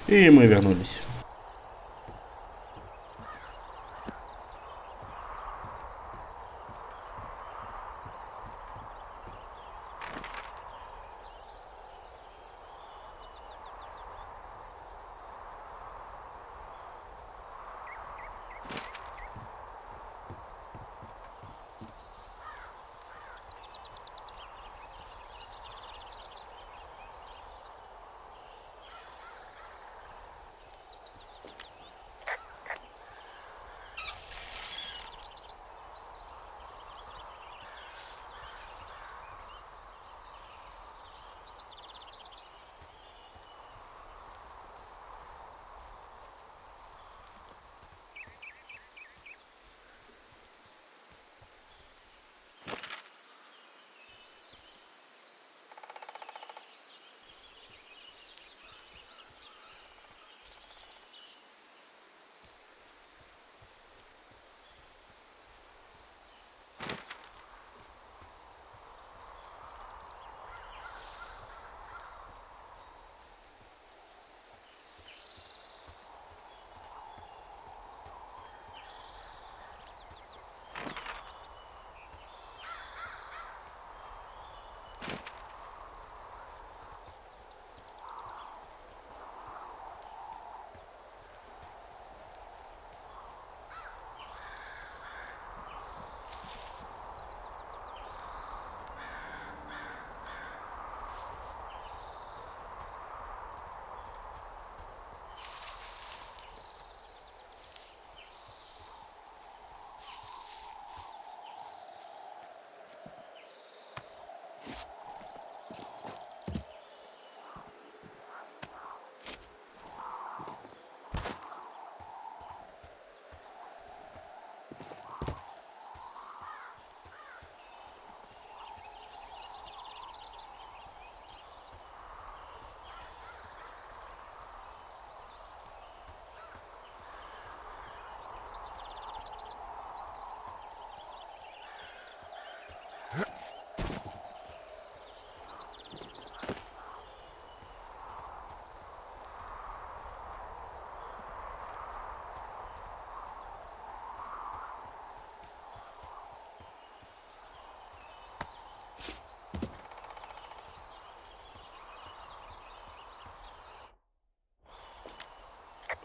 И мы вернулись.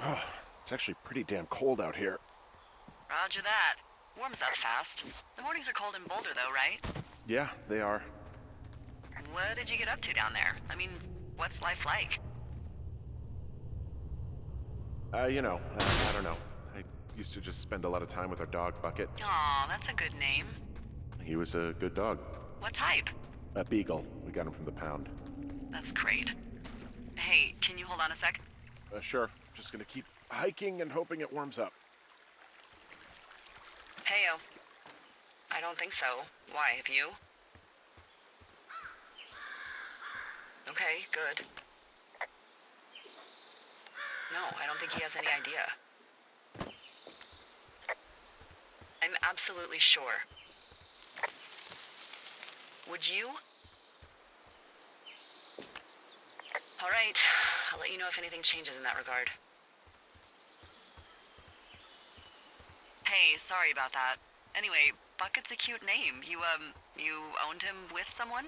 Oh, it's actually pretty damn cold out here. Roger that. Warms up fast. The mornings are cold in Boulder, though, right? Yeah, they are. What did you get up to down there? I mean, what's life like? I don't know. I used to just spend a lot of time with our dog, Bucket. Aw, that's a good name. He was a good dog. What type? A beagle. We got him from the pound. That's great. Hey, can you hold on a sec? Sure. Just gonna keep hiking and hoping it warms up. Heyo. I don't think so. Why, have you? Okay, good. No, I don't think he has any idea. I'm absolutely sure. Would you? All right. I'll let you know if anything changes in that regard. Hey, sorry about that. Anyway, Bucket's a cute name. You owned him with someone?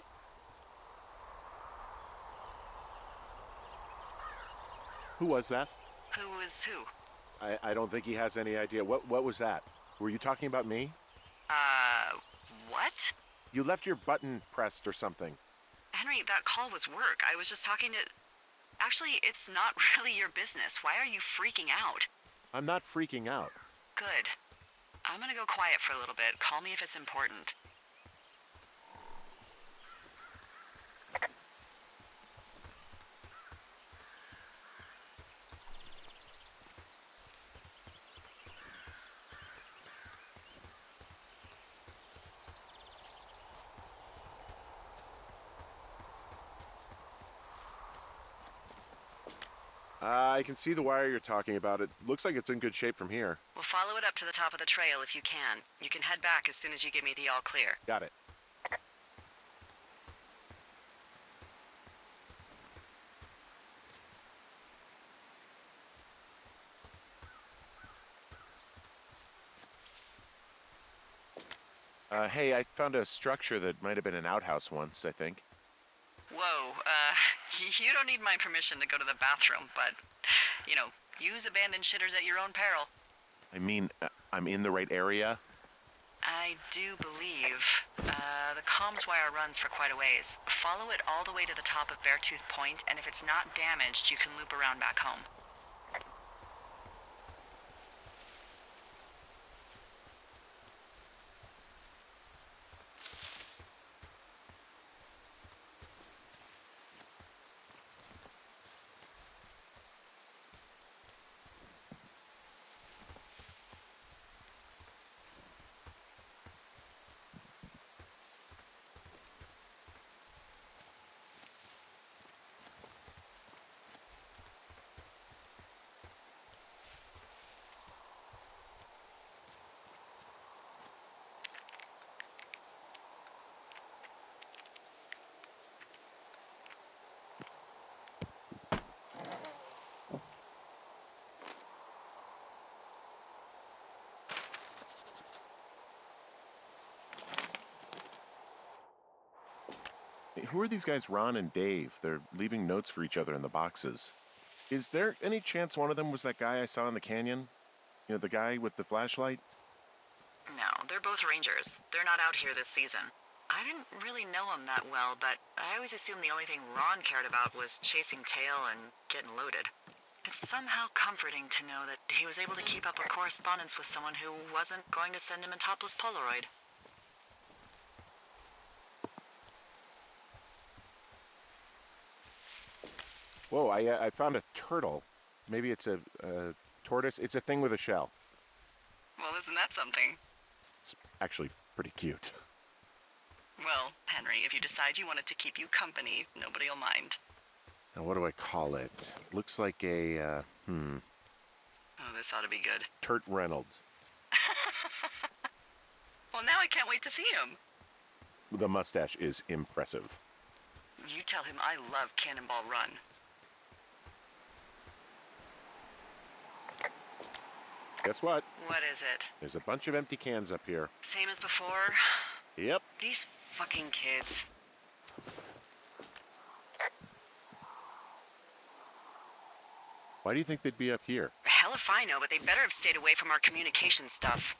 Who was that? Who is who? I don't think he has any idea. What was that? Were you talking about me? What? You left your button pressed or something. Henry, that call was work. I was just talking to... Actually, it's not really your business. Why are you freaking out? I'm not freaking out. Good. I'm gonna go quiet for a little bit. Call me if it's important. I can see the wire you're talking about. It looks like it's in good shape from here. We'll follow it up to the top of the trail if you can. You can head back as soon as you give me the all clear. Got it. Hey, I found a structure that might have been an outhouse once, I think. Whoa, you don't need my permission to go to the bathroom, but, use abandoned shitters at your own peril. I mean, I'm in the right area. I do believe, the comms wire runs for quite a ways. Follow it all the way to the top of Beartooth Point, and if it's not damaged, you can loop around back home. Hey, who are these guys, Ron and Dave? They're leaving notes for each other in the boxes. Is there any chance one of them was that guy I saw in the canyon? You know, the guy with the flashlight? No, they're both rangers. They're not out here this season. I didn't really know him that well, but I always assumed the only thing Ron cared about was chasing tail and getting loaded. It's somehow comforting to know that he was able to keep up a correspondence with someone who wasn't going to send him a topless Polaroid. Whoa, I found a turtle. Maybe it's a tortoise. It's a thing with a shell. Well, isn't that something? It's actually pretty cute. Well, Henry, if you decide you want it to keep you company, nobody'll mind. Now, what do I call it? Looks like a, Oh, this ought to be good. Turt Reynolds. Well, now I can't wait to see him. The mustache is impressive. You tell him I love Cannonball Run. Guess what? What is it? There's a bunch of empty cans up here. Same as before? Yep. These fucking kids. Why do you think they'd be up here? Hell if I know, but they better have stayed away from our communication stuff.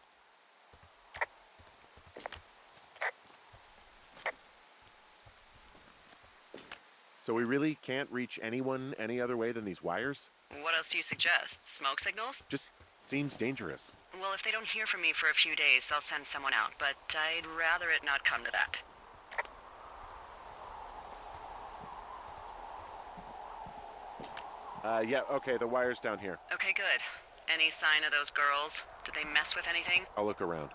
So we really can't reach anyone any other way than these wires? What else do you suggest? Smoke signals? Just seems dangerous. Well, if they don't hear from me for a few days, they'll send someone out, but I'd rather it not come to that. Yeah, okay, the wire's down here. Okay, good. Any sign of those girls? Did they mess with anything? I'll look around.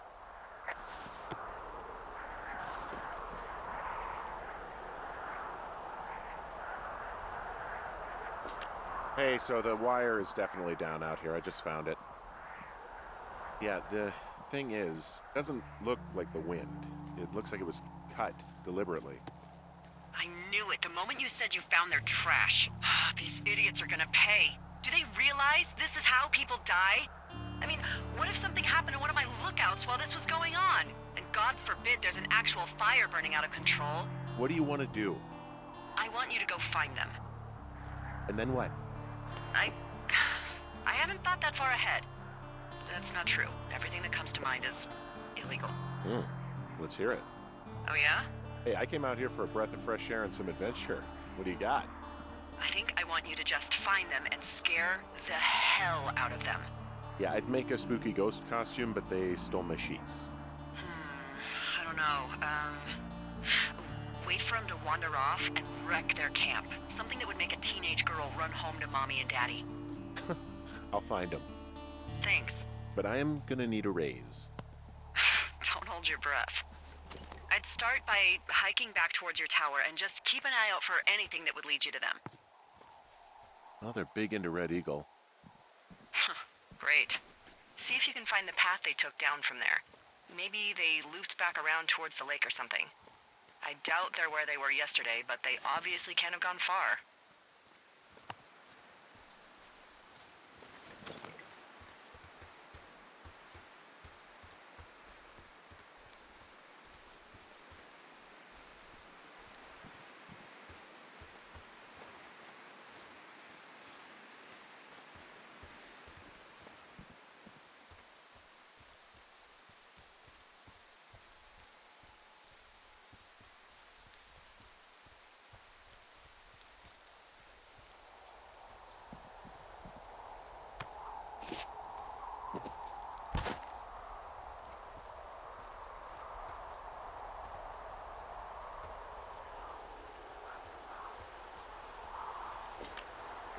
Hey, so the wire is definitely down out here. I just found it. Yeah, the thing is, it doesn't look like the wind. It looks like it was cut deliberately. I knew it the moment you said you found their trash. These idiots are gonna pay. Do they realize this is how people die? I mean, what if something happened to one of my lookouts while this was going on? And God forbid there's an actual fire burning out of control. What do you want to do? I want you to go find them. And then what? I haven't thought that far ahead. That's not true. Everything that comes to mind is illegal. Let's hear it. Oh yeah? Hey, I came out here for a breath of fresh air and some adventure. What do you got? I think I want you to just find them and scare the hell out of them. Yeah, I'd make a spooky ghost costume, but they stole my sheets. I don't know. Wait for them to wander off and wreck their camp. Something that would make a teenage girl run home to mommy and daddy. I'll find them. Thanks. But I am gonna need a raise. Don't hold your breath. I'd start by hiking back towards your tower and just keep an eye out for anything that would lead you to them. Well, they're big into Red Eagle. Great. See if you can find the path they took down from there. Maybe they looped back around towards the lake or something. I doubt they're where they were yesterday, but they obviously can't have gone far.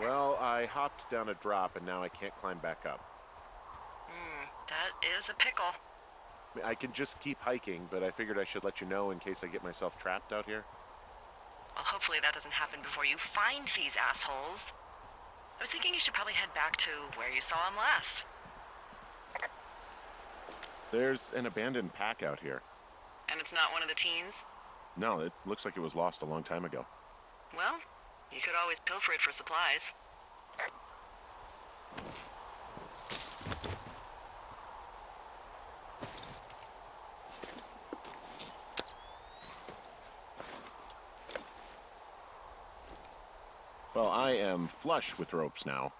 Well, I hopped down a drop and now I can't climb back up. That is a pickle. I mean, I can just keep hiking, but I figured I should let you know in case I get myself trapped out here. Well, hopefully that doesn't happen before you find these assholes. I was thinking you should probably head back to where you saw them last. There's an abandoned pack out here. And it's not one of the teens? No, it looks like it was lost a long time ago. Well, you could always pilfer it for supplies. Well, I am flush with ropes now.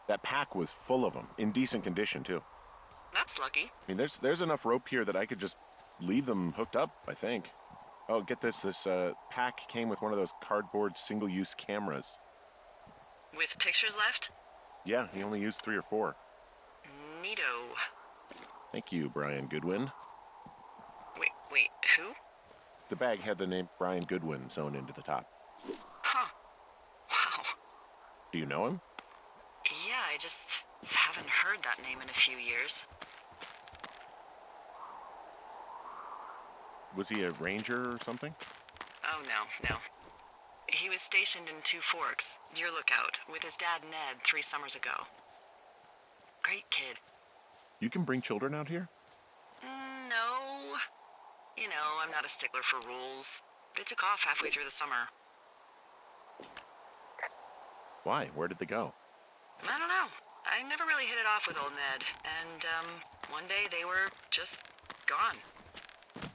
That pack was full of them, in decent condition, too. That's lucky. I mean, there's enough rope here that I could just leave them hooked up, I think. Oh, get this. This pack came with one of those cardboard single-use cameras. With pictures left? Yeah, he only used 3 or 4. Neato. Thank you, Brian Goodwin. Wait, who? The bag had the name Brian Goodwin sewn into the top. Huh. Wow. Do you know him? Yeah, I just haven't heard that name in a few years. Was he a ranger or something? Oh, no. He was stationed in Two Forks, your lookout, with his dad Ned 3 summers ago. Great kid. You can bring children out here? No. You know, I'm not a stickler for rules. They took off halfway through the summer. Why? Where did they go? I don't know. I never really hit it off with old Ned, and, one day they were just gone.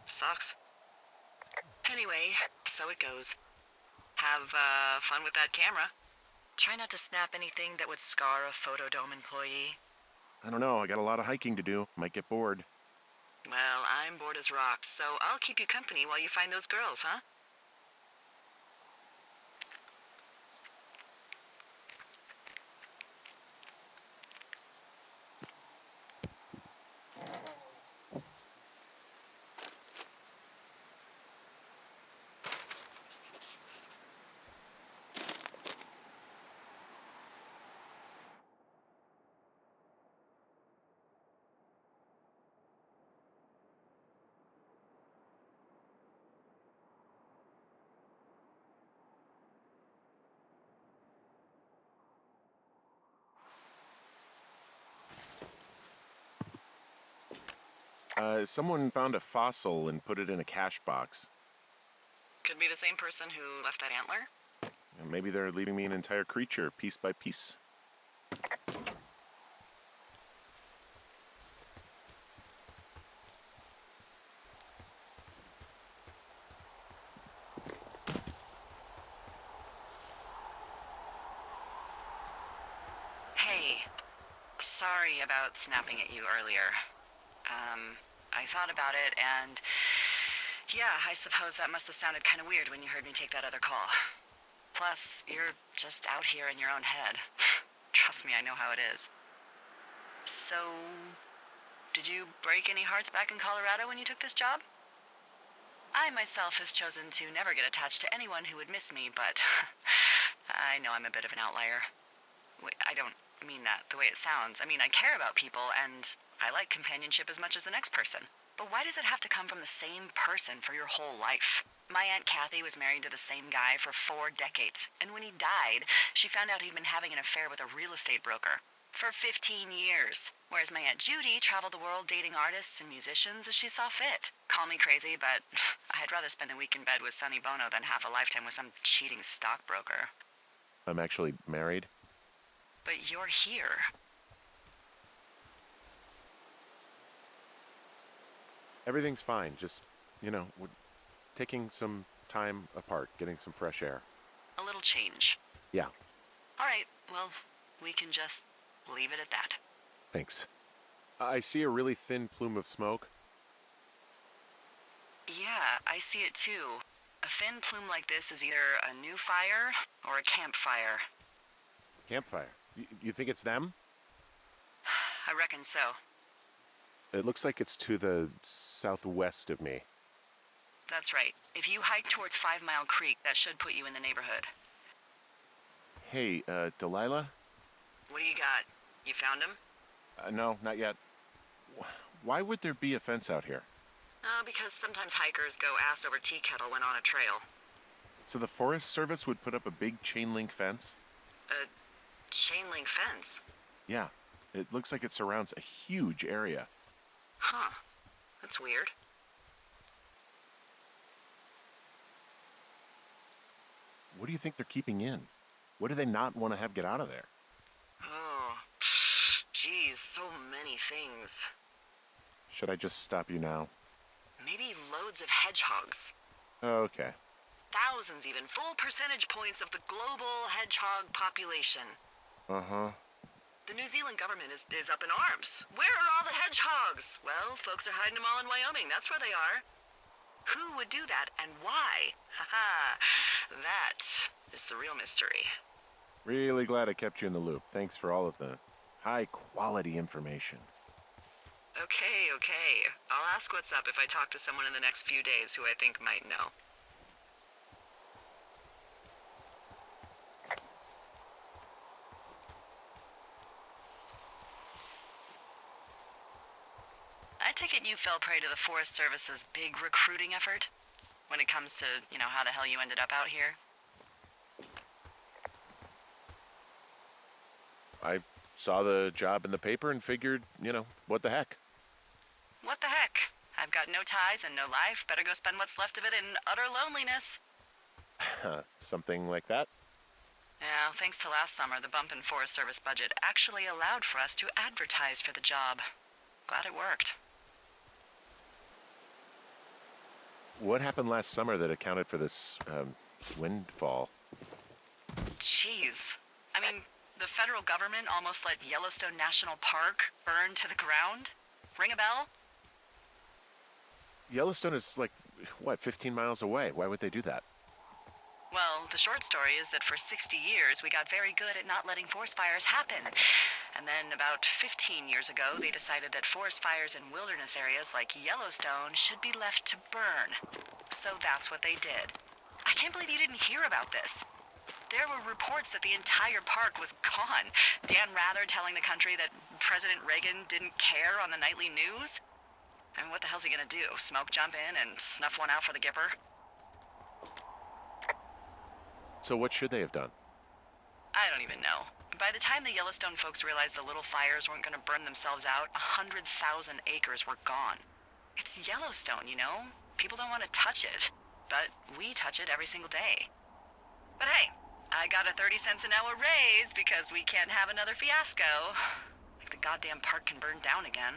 Sucks. Anyway, so it goes. Have, fun with that camera. Try not to snap anything that would scar a Photodome employee. I don't know. I got a lot of hiking to do. Might get bored. Well, I'm bored as rocks, so I'll keep you company while you find those girls, huh? Someone found a fossil and put it in a cash box. Could be the same person who left that antler. And maybe they're leaving me an entire creature, piece by piece. Hey, sorry about snapping at you earlier. I thought about it, and yeah, I suppose that must have sounded kind of weird when you heard me take that other call. Plus, you're just out here in your own head. Trust me, I know how it is. So, did you break any hearts back in Colorado when you took this job? I myself have chosen to never get attached to anyone who would miss me, but I know I'm a bit of an outlier. Wait, I don't mean that the way it sounds. I mean, I care about people, and I like companionship as much as the next person. But why does it have to come from the same person for your whole life? My Aunt Kathy was married to the same guy for 4 decades, and when he died, she found out he'd been having an affair with a real estate broker for 15 years. Whereas my Aunt Judy traveled the world dating artists and musicians as she saw fit. Call me crazy, but I'd rather spend a week in bed with Sonny Bono than half a lifetime with some cheating stockbroker. I'm actually married. But you're here. Everything's fine. Just, we're taking some time apart, getting some fresh air. A little change. Yeah, All right, well, we can just leave it at that. thanks. I see a really thin plume of smoke. Yeah, I see it too. A thin plume like this is either a new fire or a campfire. Campfire. You think it's them? I reckon so. It looks like it's to the southwest of me. That's right. If you hike towards 5 Mile Creek, that should put you in the neighborhood. Hey, Delilah? What do you got? You found him? No, not yet. Why would there be a fence out here? Because sometimes hikers go ass over tea kettle when on a trail. So the Forest Service would put up a big chain link fence? A chain link fence? Yeah, it looks like it surrounds a huge area. Huh. That's weird. What do you think they're keeping in? What do they not want to have get out of there? Oh, geez, so many things. Should I just stop you now? Maybe loads of hedgehogs. Okay. Thousands even, full percentage points of the global hedgehog population. Uh-huh. The New Zealand government is up in arms. Where are all the hedgehogs? Well, folks are hiding them all in Wyoming. That's where they are. Who would do that and why? Haha, that is the real mystery. Really glad I kept you in the loop. Thanks for all of the high-quality information. Okay. I'll ask what's up if I talk to someone in the next few days who I think might know. I take it you fell prey to the Forest Service's big recruiting effort? When it comes to, how the hell you ended up out here? I saw the job in the paper and figured, what the heck? What the heck? I've got no ties and no life. Better go spend what's left of it in utter loneliness. Something like that? Yeah, thanks to last summer, the bump in Forest Service budget actually allowed for us to advertise for the job. Glad it worked. What happened last summer that accounted for this, windfall? Jeez. I mean, the federal government almost let Yellowstone National Park burn to the ground? Ring a bell? Yellowstone is 15 miles away. Why would they do that? Well, the short story is that for 60 years, we got very good at not letting forest fires happen. And then about 15 years ago, they decided that forest fires in wilderness areas like Yellowstone should be left to burn. So that's what they did. I can't believe you didn't hear about this. There were reports that the entire park was gone. Dan Rather telling the country that President Reagan didn't care on the nightly news. I mean, what the hell's he gonna do? Smoke jump in and snuff one out for the Gipper? So what should they have done? I don't even know. By the time the Yellowstone folks realized the little fires weren't gonna burn themselves out, 100,000 acres were gone. It's Yellowstone, People don't want to touch it. But we touch it every single day. But hey, I got a 30 cents an hour raise because we can't have another fiasco. Like the goddamn park can burn down again.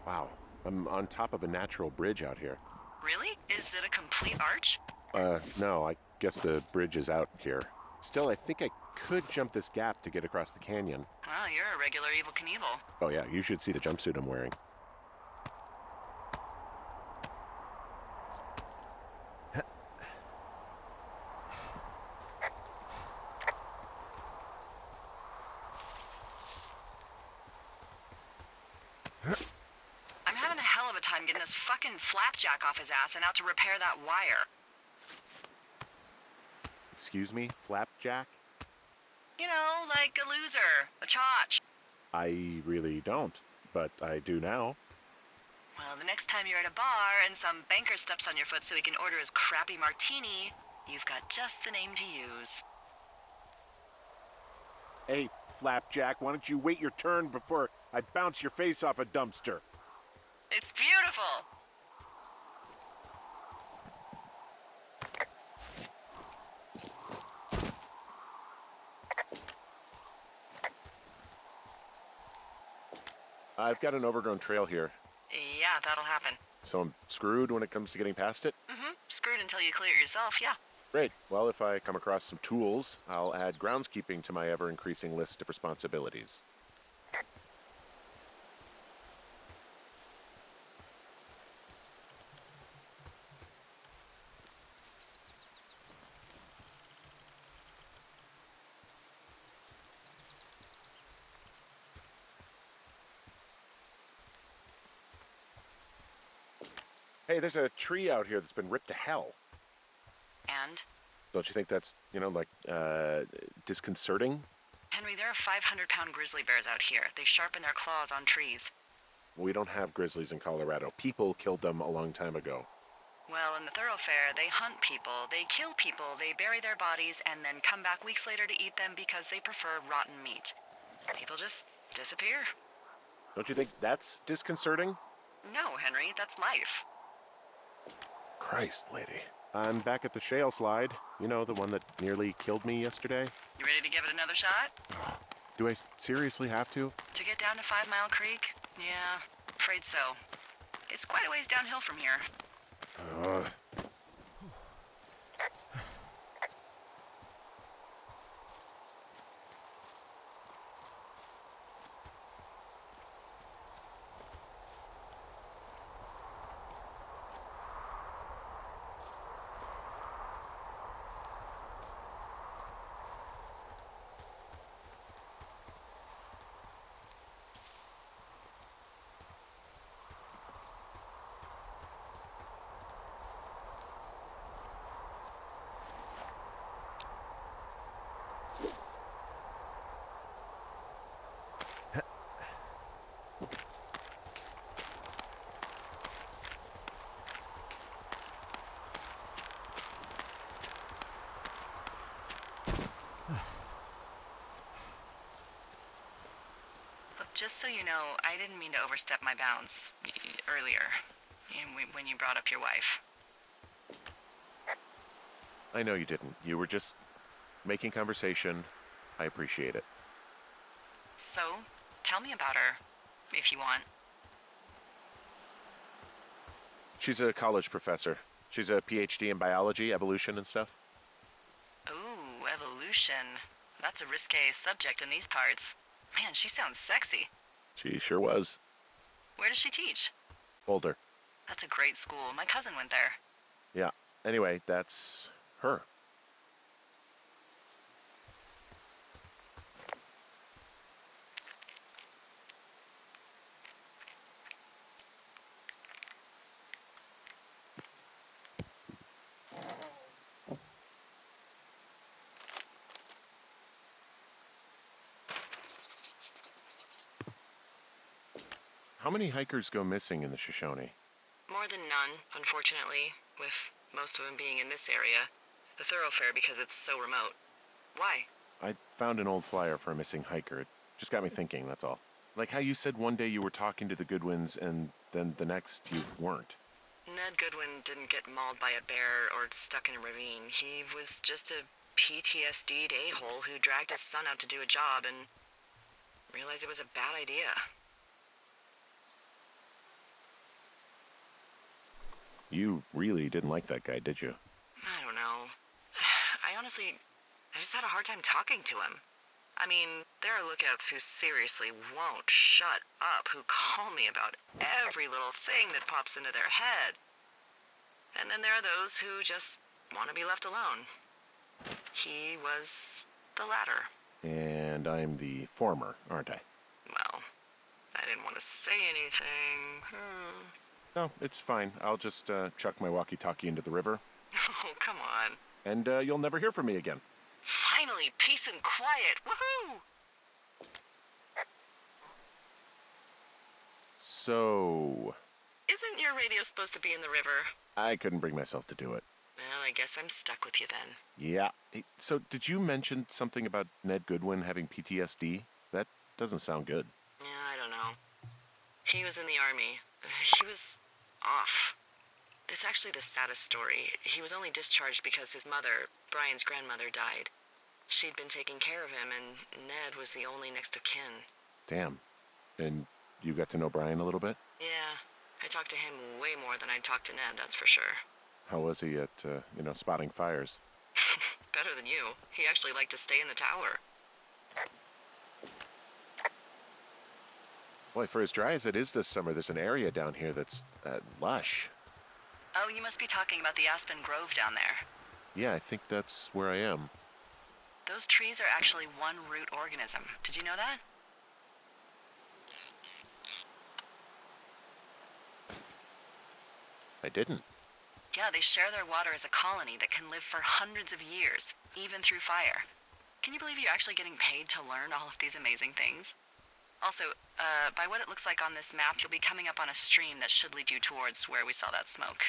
Wow, I'm on top of a natural bridge out here. Really? Is it a complete arch? No, I guess the bridge is out here. Still, I think I could jump this gap to get across the canyon. Well, you're a regular Evel Knievel. Oh yeah, you should see the jumpsuit I'm wearing. I'm having a hell of a time getting this fucking flapjack off his ass and out to repair that wire. Excuse me, flapjack? Like a loser, a chotch. I really don't, but I do now. Well, the next time you're at a bar and some banker steps on your foot so he can order his crappy martini, you've got just the name to use. Hey, flapjack, why don't you wait your turn before I bounce your face off a dumpster? It's beautiful. I've got an overgrown trail here, Yeah, that'll happen. so I'm screwed when it comes to getting past it. Screwed until you clear it yourself, yeah. Great. Well, if I come across some tools, I'll add groundskeeping to my ever-increasing list of responsibilities. Hey, there's a tree out here that's been ripped to hell. And? Don't you think that's, disconcerting? Henry, there are 500-pound grizzly bears out here. They sharpen their claws on trees. We don't have grizzlies in Colorado. People killed them a long time ago. Well, in the thoroughfare, they hunt people, they kill people, they bury their bodies, and then come back weeks later to eat them because they prefer rotten meat. People just disappear. Don't you think that's disconcerting? No, Henry, that's life. Christ, lady. I'm back at the shale slide. You know, the one that nearly killed me yesterday. You ready to give it another shot? Do I seriously have to? To get down to 5 Mile Creek? Yeah, afraid so. It's quite a ways downhill from here. Just so you know, I didn't mean to overstep my bounds earlier, when you brought up your wife. I know you didn't. You were just making conversation. I appreciate it. So, tell me about her, if you want. She's a college professor. She's a PhD in biology, evolution, and stuff. Ooh, evolution. That's a risque subject in these parts. Man, she sounds sexy. She sure was. Where does she teach? Boulder. That's a great school. My cousin went there. Yeah. Anyway, that's her. How many hikers go missing in the Shoshone? More than none, unfortunately, with most of them being in this area. The thoroughfare because it's so remote. Why? I found an old flyer for a missing hiker. It just got me thinking, that's all. Like how you said one day you were talking to the Goodwins and then the next you weren't. Ned Goodwin didn't get mauled by a bear or stuck in a ravine. He was just a PTSD'd a-hole who dragged his son out to do a job and realized it was a bad idea. You really didn't like that guy, did you? I don't know. I just had a hard time talking to him. I mean, there are lookouts who seriously won't shut up, who call me about every little thing that pops into their head. And then there are those who just want to be left alone. He was the latter. And I'm the former, aren't I? Well, I didn't want to say anything. No, it's fine. I'll just chuck my walkie-talkie into the river. Oh, come on. And you'll never hear from me again. Finally, peace and quiet. Woohoo! So... Isn't your radio supposed to be in the river? I couldn't bring myself to do it. Well, I guess I'm stuck with you then. Yeah. Hey, so did you mention something about Ned Goodwin having PTSD? That doesn't sound good. Yeah, I don't know. He was in the army. He was off. It's actually the saddest story. He was only discharged because his mother, Brian's grandmother, died. She'd been taking care of him, and Ned was the only next of kin. Damn. And you got to know Brian a little bit? Yeah, I talked to him way more than I'd talked to Ned, that's for sure. How was he at, spotting fires? Better than you. He actually liked to stay in the tower. Boy, for as dry as it is this summer, there's an area down here that's lush. Oh, you must be talking about the Aspen Grove down there. Yeah, I think that's where I am. Those trees are actually one root organism. Did you know that? I didn't. Yeah, they share their water as a colony that can live for hundreds of years, even through fire. Can you believe you're actually getting paid to learn all of these amazing things? Also, by what it looks like on this map, you'll be coming up on a stream that should lead you towards where we saw that smoke.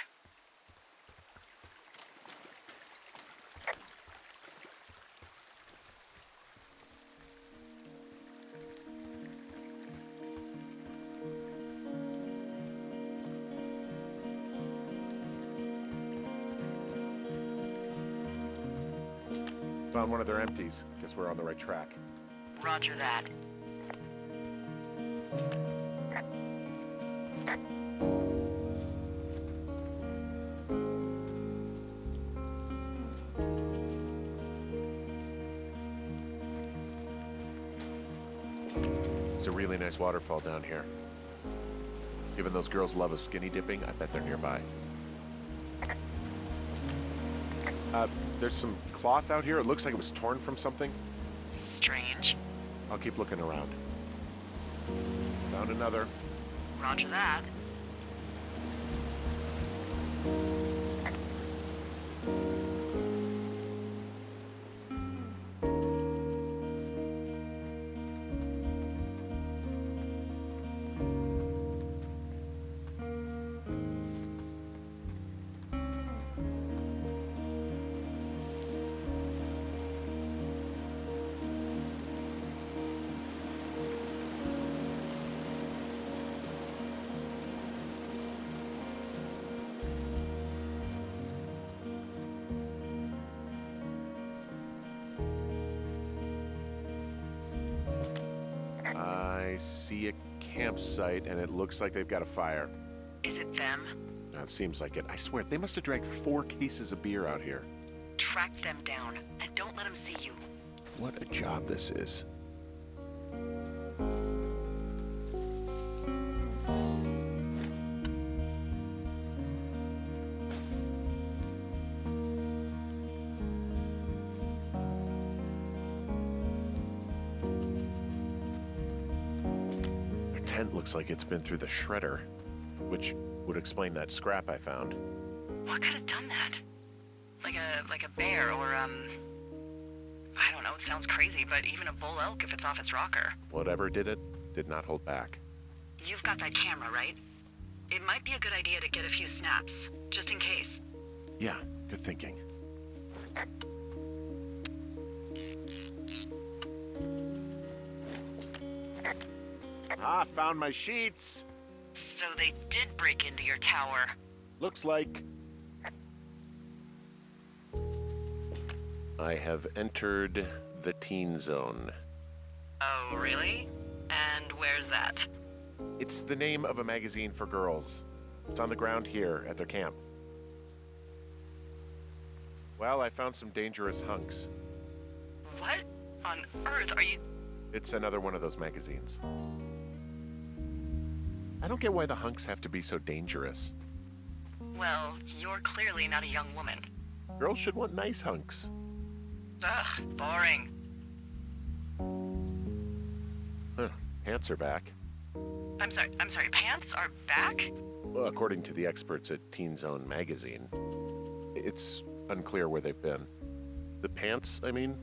Found one of their empties. Guess we're on the right track. Roger that. It's a really nice waterfall down here. Given those girls love a skinny dipping, I bet they're nearby. There's some cloth out here. It looks like it was torn from something. Strange. I'll keep looking around. Found another. Roger that. I see a campsite, and it looks like they've got a fire. Is it them? It seems like it. I swear, they must have dragged 4 cases of beer out here. Track them down, and don't let them see you. What a job this is. Their tent looks like it's been through the shredder, which would explain that scrap I found. What could have done that? Like a bear or, I don't know, it sounds crazy, but even a bull elk if it's off its rocker. Whatever did it, did not hold back. You've got that camera, right? It might be a good idea to get a few snaps, just in case. Yeah, good thinking. Found my sheets. So they did break into your tower. Looks like I have entered the teen zone. Oh, really? And where's that? It's the name of a magazine for girls. It's on the ground here at their camp. Well, I found some dangerous hunks. What on earth are you... It's another one of those magazines. I don't get why the hunks have to be so dangerous. Well, you're clearly not a young woman. Girls should want nice hunks. Ugh, boring. Huh, pants are back. I'm sorry, pants are back? Well, according to the experts at Teen Zone magazine. It's unclear where they've been. The pants, I mean?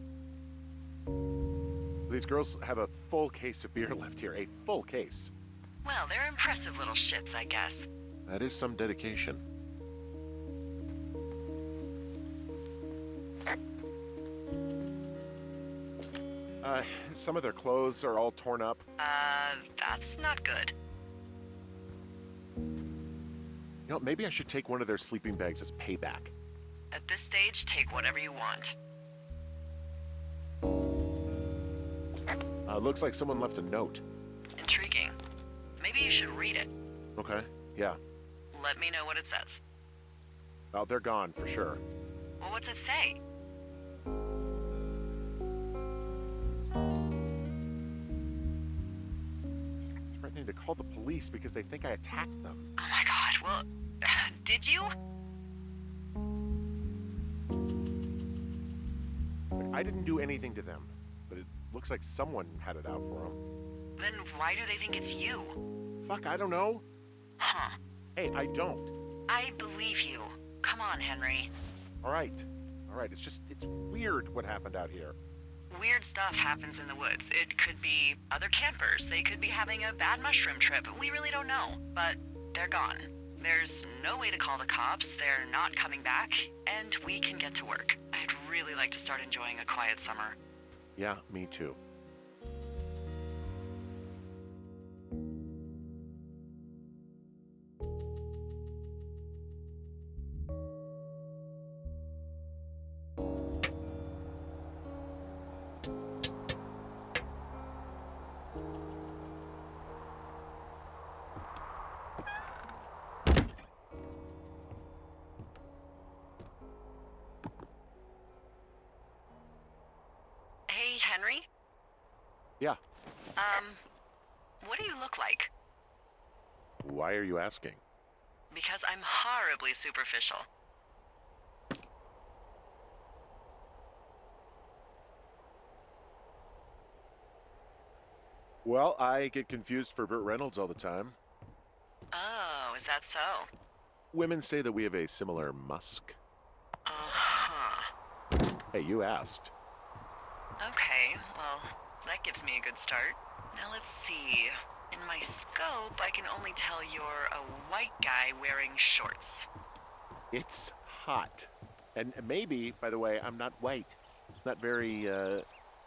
These girls have a full case of beer left here, a full case. Well, they're impressive little shits, I guess. That is some dedication. Some of their clothes are all torn up. That's not good. You know, maybe I should take one of their sleeping bags as payback. At this stage, take whatever you want. Looks like someone left a note. Intriguing. Maybe you should read it. Okay, yeah. Let me know what it says. Oh, they're gone, for sure. Well, what's it say? Threatening to call the police because they think I attacked them. Oh my god, well, did you? Like, I didn't do anything to them, but it looks like someone had it out for them. Then why do they think it's you? Fuck, I don't know. Huh. Hey, I don't. I believe you. Come on, Henry. All right. All right. It's weird what happened out here. Weird stuff happens in the woods. It could be other campers. They could be having a bad mushroom trip. We really don't know. But they're gone. There's no way to call the cops. They're not coming back. And we can get to work. I'd really like to start enjoying a quiet summer. Yeah, me too. Hey, Henry? Yeah. What do you look like? Why are you asking? Because I'm horribly superficial. Well, I get confused for Burt Reynolds all the time. Oh, is that so? Women say that we have a similar musk. Uh-huh. Hey, you asked. Okay, well, that gives me a good start. Now let's see. In my scope, I can only tell you're a white guy wearing shorts. It's hot. And maybe, by the way, I'm not white. It's not very,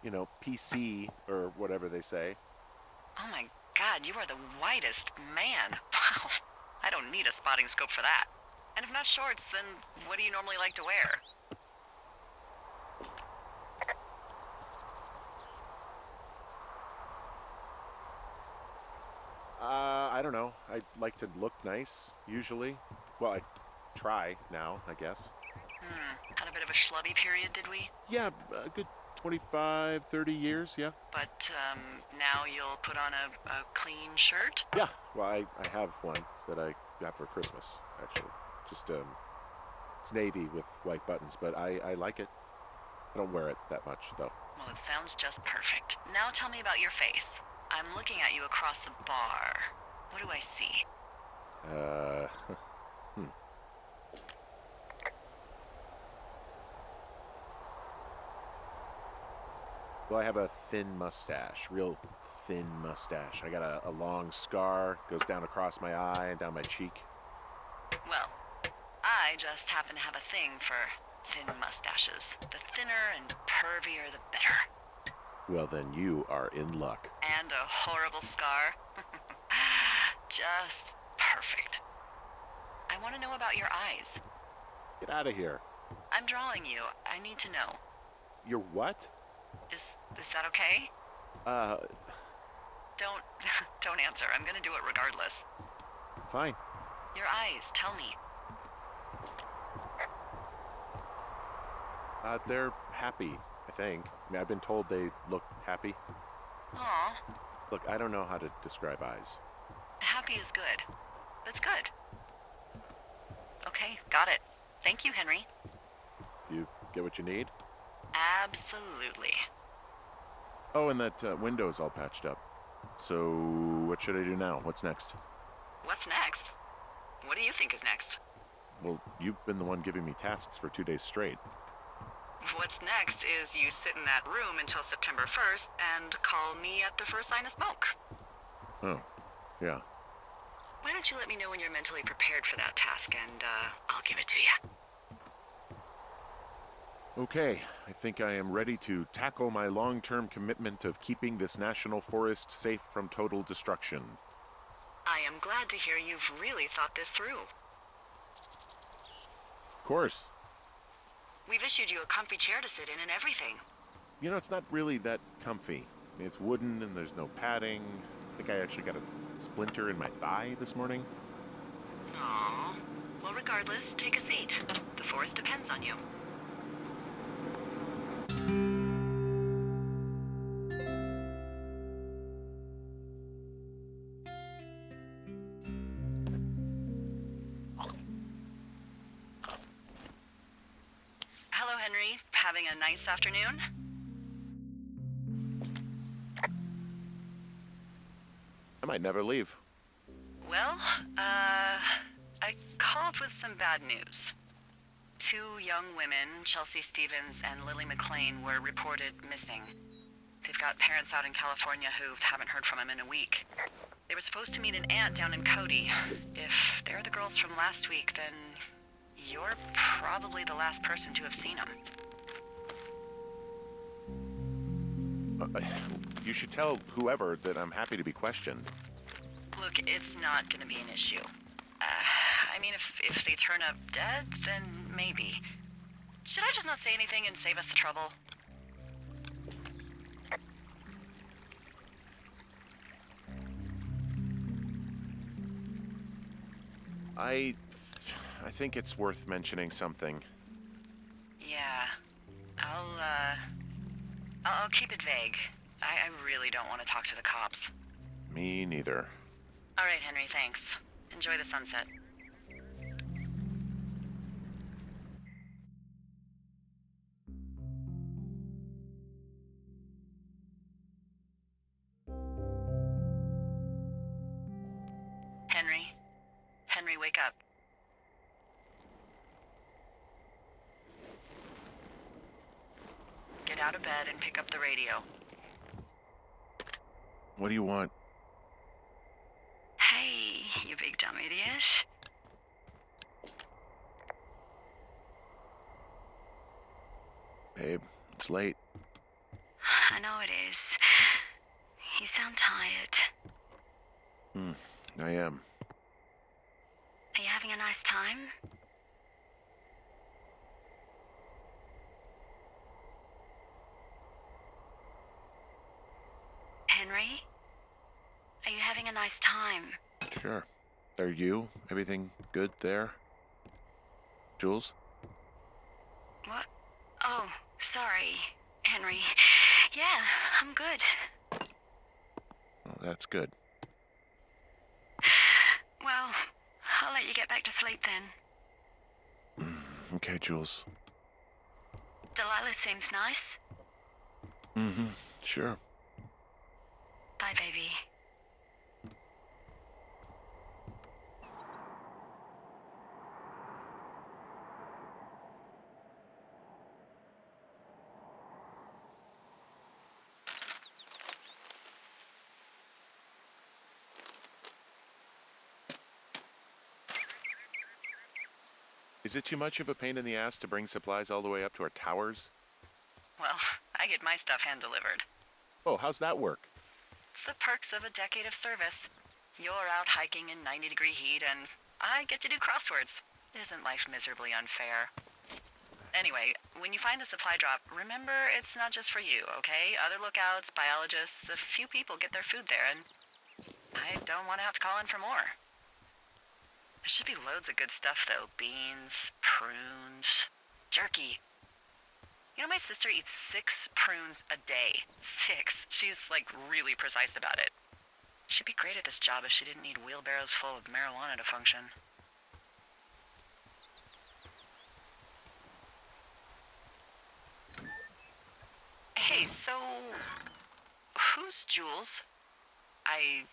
PC or whatever they say. Oh my god, you are the whitest man. Wow. I don't need a spotting scope for that. And if not shorts, then what do you normally like to wear? I don't know. I like to look nice, usually. Well, I try now, I guess. Had a bit of a schlubby period, did we? Yeah, a good 25, 30 years, yeah. But, now you'll put on a clean shirt? Yeah, well, I have one that I got for Christmas, actually. Just, it's navy with white buttons, but I like it. I don't wear it that much, though. Well, it sounds just perfect. Now tell me about your face. I'm looking at you across the bar. What do I see? Well, I have a thin mustache, real thin mustache. I got a long scar, goes down across my eye and down my cheek. Well, I just happen to have a thing for thin mustaches. The thinner and pervier, the better. Well, then you are in luck. And a horrible scar. Just perfect. I want to know about your eyes. Get out of here. I'm drawing you. I need to know. You're what? Is that okay? Don't don't answer. I'm gonna do it regardless. Fine. Your eyes, tell me. They're happy, I think. I mean, I've been told they look happy. Aw, Look, I don't know how to describe eyes. happy is good. That's good. Okay, got it. Thank you, Henry. You get what you need? Absolutely. Oh, and that window's all patched up. So, what should I do now? What's next? What's next? What do you think is next? Well, you've been the one giving me tasks for 2 days straight. What's next is you sit in that room until September 1st and call me at the first sign of smoke. Oh, yeah. Why don't you let me know when you're mentally prepared for that task and, I'll give it to you. Okay, I think I am ready to tackle my long-term commitment of keeping this national forest safe from total destruction. I am glad to hear you've really thought this through. Of course. We've issued you a comfy chair to sit in and everything. You know, it's not really that comfy. I mean, it's wooden and there's no padding. I think I actually got a splinter in my thigh this morning. Aww. Well, regardless, take a seat. The forest depends on you. Hello, Henry. Having a nice afternoon? I might never leave. Well, I called with some bad news. two young women, Chelsea Stevens and Lily McLean, were reported missing. They've got parents out in California who haven't heard from them in a week. They were supposed to meet an aunt down in Cody. If they're the girls from last week, then you're probably the last person to have seen them. You should tell whoever that I'm happy to be questioned. Look, it's not gonna be an issue. I mean, if they turn up dead, then maybe. Should I just not say anything and save us the trouble? I think it's worth mentioning something. Yeah. I'll keep it vague. I really don't want to talk to the cops. Me neither. All right, Henry, thanks. Enjoy the sunset. Henry? Henry, wake up. Get out of bed and pick up the radio. What do you want? Hey, you big dumb idiot. Babe, it's late. I know it is. You sound tired. I am. Are you having a nice time? Henry? Are you having a nice time? Sure. Are you? Everything good there? Jules? What? Oh, sorry, Henry. Yeah, I'm good. Oh, that's good. Well, I'll let you get back to sleep then. Okay, Jules. Delilah seems nice. Sure. Bye, baby. Is it too much of a pain in the ass to bring supplies all the way up to our towers? Well, I get my stuff hand-delivered. Oh, how's that work? It's the perks of a decade of service. You're out hiking in 90-degree heat, and I get to do crosswords. Isn't life miserably unfair? Anyway, when you find the supply drop, remember it's not just for you, okay? Other lookouts, biologists, a few people get their food there, and I don't want to have to call in for more. There should be loads of good stuff, though. Beans, prunes, jerky. You know, my sister eats 6 prunes a day. 6. She's, like, really precise about it. She'd be great at this job if she didn't need wheelbarrows full of marijuana to function. Hey, so... who's Jules? I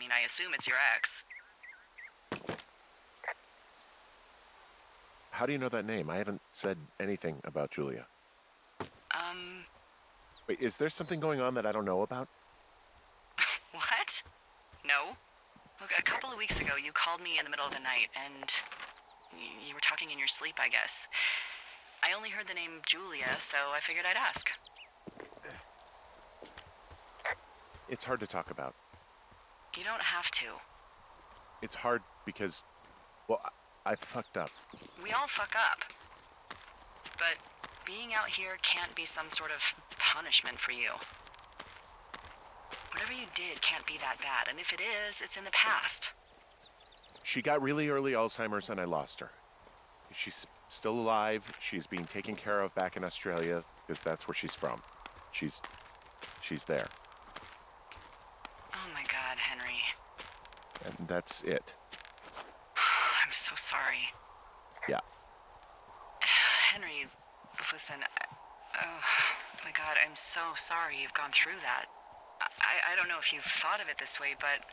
mean, I assume it's your ex. How do you know that name? I haven't said anything about Julia. Wait, is there something going on that I don't know about? What? No. Look, a couple of weeks ago, you called me in the middle of the night, and you were talking in your sleep, I guess. I only heard the name Julia, so I figured I'd ask. It's hard to talk about. You don't have to. It's hard because, well, I fucked up. We all fuck up. But being out here can't be some sort of punishment for you. Whatever you did can't be that bad, and if it is, it's in the past. She got really early Alzheimer's and I lost her. She's still alive. She's being taken care of back in Australia because that's where she's from. She's there. Oh my God, Henry. And that's it. I'm so sorry. Yeah. Henry, listen, oh my God, I'm so sorry you've gone through that. I don't know if you've thought of it this way, but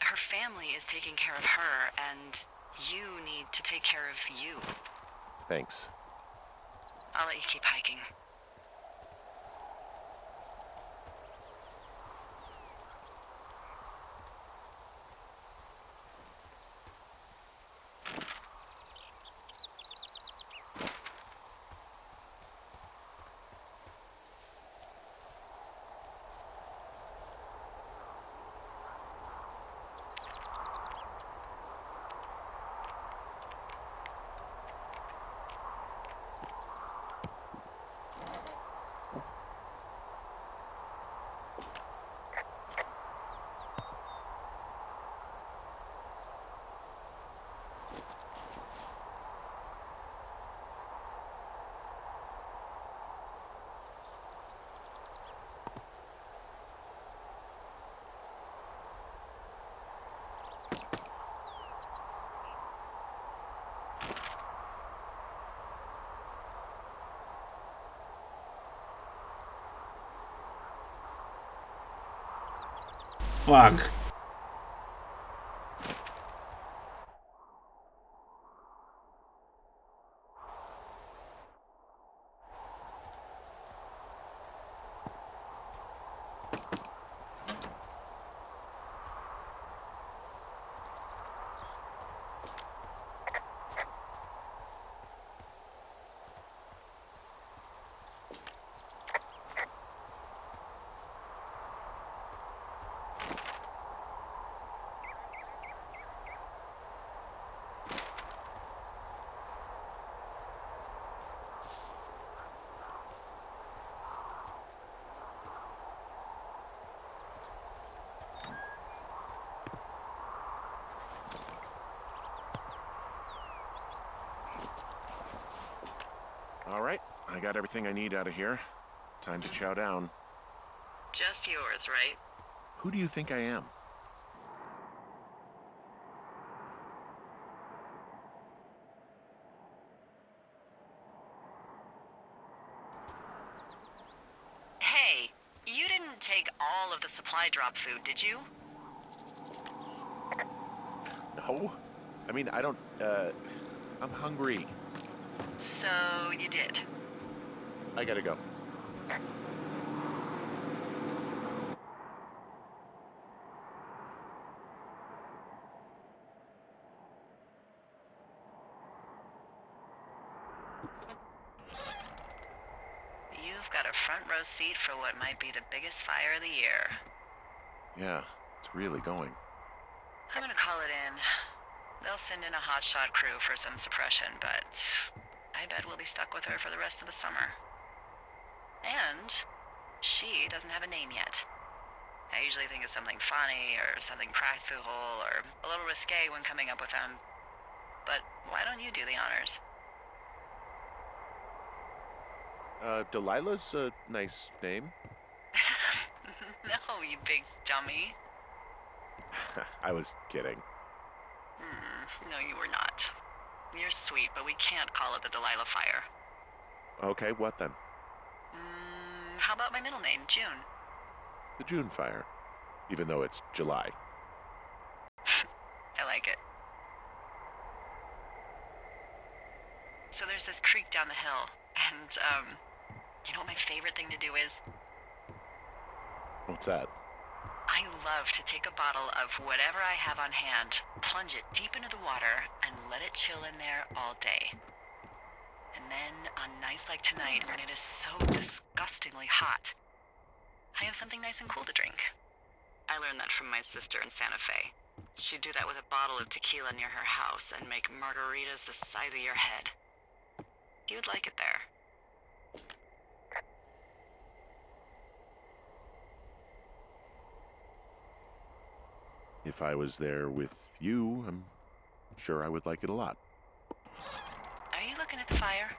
her family is taking care of her, and you need to take care of you. Thanks. I'll let you keep hiking. Fuck. All right, I got everything I need out of here. Time to chow down. Just yours, right? Who do you think I am? Hey, you didn't take all of the supply drop food, did you? No. I mean, I don't, I'm hungry. So you did. I gotta go. You've got a front row seat for what might be the biggest fire of the year. Yeah, it's really going. I'm gonna call it in. They'll send in a hotshot crew for some suppression, but I bet we'll be stuck with her for the rest of the summer. And she doesn't have a name yet. I usually think of something funny or something practical or a little risque when coming up with them. But why don't you do the honors? Delilah's a nice name. No, you big dummy. I was kidding. No, you were not. You're sweet, but we can't call it the Delilah Fire. Okay, what then? How about my middle name, June? The June fire. Even though it's July. I like it. So there's this creek down the hill, and, you know what my favorite thing to do is? What's that? I love to take a bottle of whatever I have on hand, plunge it deep into the water, and let it chill in there all day. And then, on nights like tonight, when it is so disgustingly hot, I have something nice and cool to drink. I learned that from my sister in Santa Fe. She'd do that with a bottle of tequila near her house and make margaritas the size of your head. You'd like it there. If I was there with you, I'm sure I would like it a lot. Are you looking at the fire?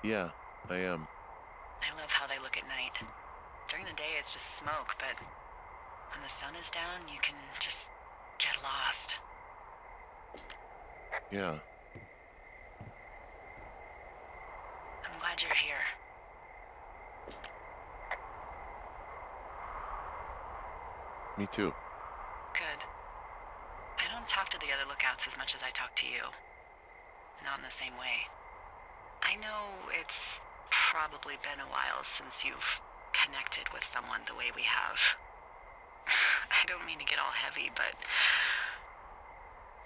Yeah, I am. I love how they look at night. During the day, it's just smoke, but when the sun is down, you can just get lost. Yeah. I'm glad you're here. Me too. Good. I don't talk to the other lookouts as much as I talk to you. Not in the same way. I know it's probably been a while since you've connected with someone the way we have. I don't mean to get all heavy, but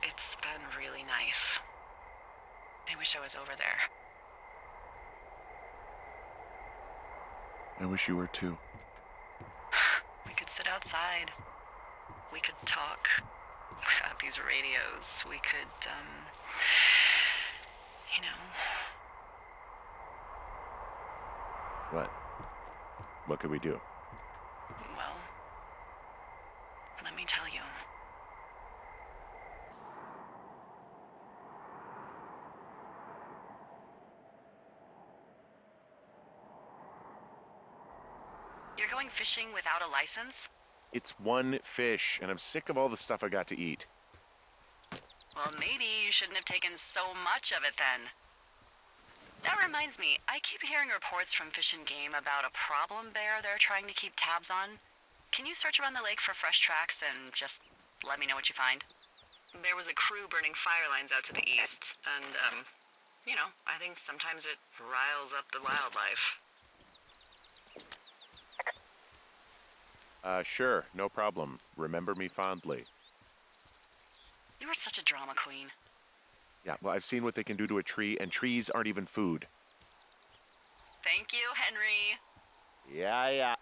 it's been really nice. I wish I was over there. I wish you were too. We could sit outside. We could talk without these radios. We could, you know. What? What could we do? Well, let me tell you. You're going fishing without a license? It's one fish, and I'm sick of all the stuff I got to eat. Well, maybe you shouldn't have taken so much of it then. That reminds me, I keep hearing reports from Fish and Game about a problem bear they're trying to keep tabs on. Can you search around the lake for fresh tracks and just let me know what you find? There was a crew burning fire lines out to the east, and, I think sometimes it riles up the wildlife. Sure, no problem. Remember me fondly. You were such a drama queen. Yeah, well, I've seen what they can do to a tree, and trees aren't even food. Thank you, Henry. Yeah.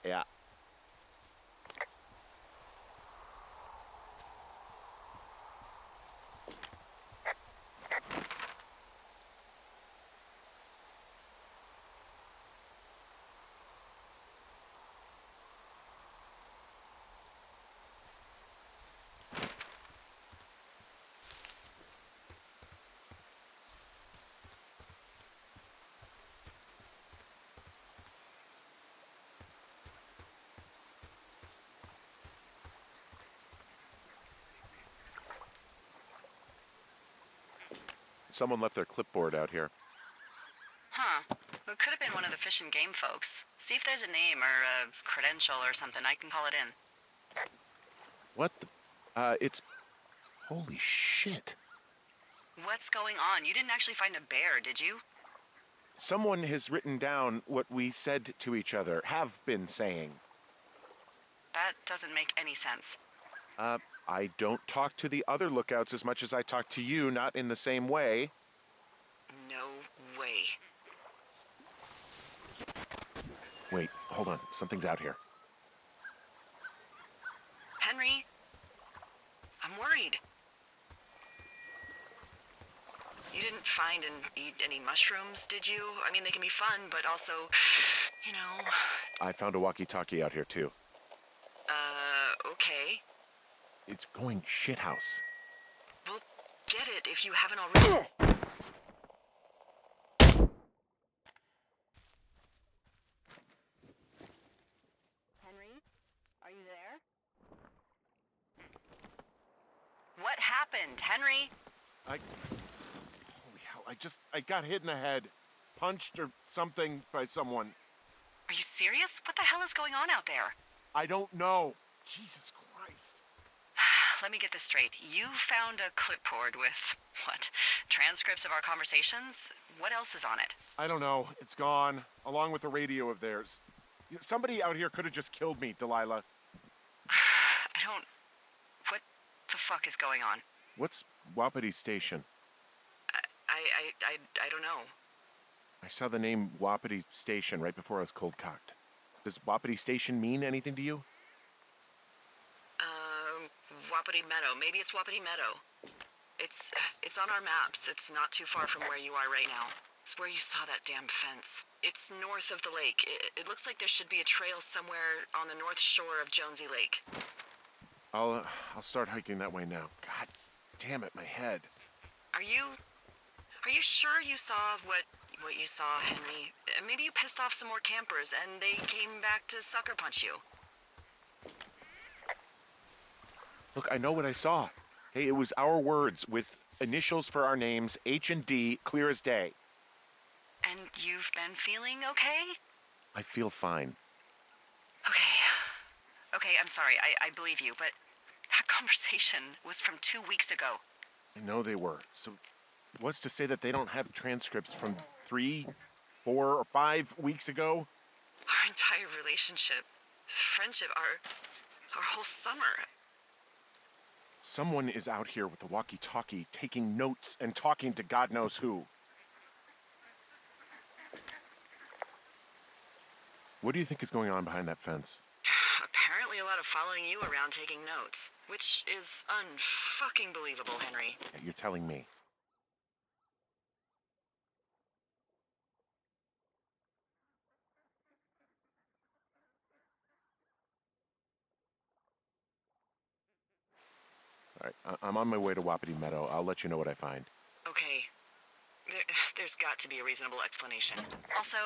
Someone left their clipboard out here. Huh. It could have been one of the Fish and Game folks. See if there's a name or a credential or something. I can call it in. What the? It's... Holy shit. What's going on? You didn't actually find a bear, did you? Someone has written down what we said to each other, have been saying. That doesn't make any sense. I don't talk to the other lookouts as much as I talk to you, not in the same way. No way. Wait, hold on. Something's out here. Henry? I'm worried. You didn't find and eat any mushrooms, did you? I mean, they can be fun, but also, I found a walkie-talkie out here, too. Okay. It's going shithouse. Well, get it if you haven't already. Henry? Are you there? What happened, Henry? Holy hell, I got hit in the head. Punched or something by someone. Are you serious? What the hell is going on out there? I don't know. Jesus Christ. Let me get this straight. You found a clipboard with, what, transcripts of our conversations? What else is on it? I don't know. It's gone, along with the radio of theirs. Somebody out here could have just killed me, Delilah. What the fuck is going on? What's Wapiti Station? I don't know. I saw the name Wapiti Station right before I was cold-cocked. Does Wapiti Station mean anything to you? Wapiti Meadow. Maybe it's Wapiti Meadow. It's on our maps. It's not too far from where you are right now. It's where you saw that damn fence. It's north of the lake. It looks like there should be a trail somewhere on the north shore of Jonesy Lake. I'll start hiking that way now. God damn it, my head. Are you sure you saw what you saw, Henry? Maybe you pissed off some more campers and they came back to sucker punch you. Look, I know what I saw. Hey, it was our words with initials for our names, H and D, clear as day. And you've been feeling okay? I feel fine. Okay, I'm sorry. I believe you, but that conversation was from 2 weeks ago. I know they were. So What's to say that they don't have transcripts from 3, 4, or 5 weeks ago? Our entire relationship, friendship, our whole summer. Someone is out here with the walkie-talkie taking notes and talking to God knows who. What do you think is going on behind that fence? Apparently a lot of following you around taking notes, which is unfucking believable, Henry. You're telling me. All right, I'm on my way to Wapiti Meadow. I'll let you know what I find. Okay. There's got to be a reasonable explanation. Also,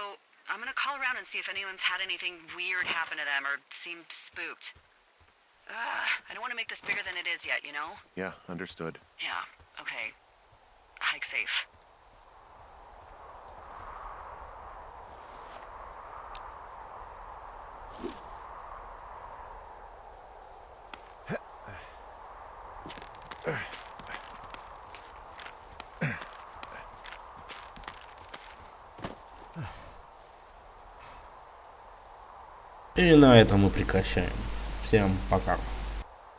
I'm gonna call around and see if anyone's had anything weird happen to them or seemed spooked. I don't want to make this bigger than it is yet, you know? Yeah, understood. Yeah, okay. Hike safe. И на этом мы прекращаем. Всем пока.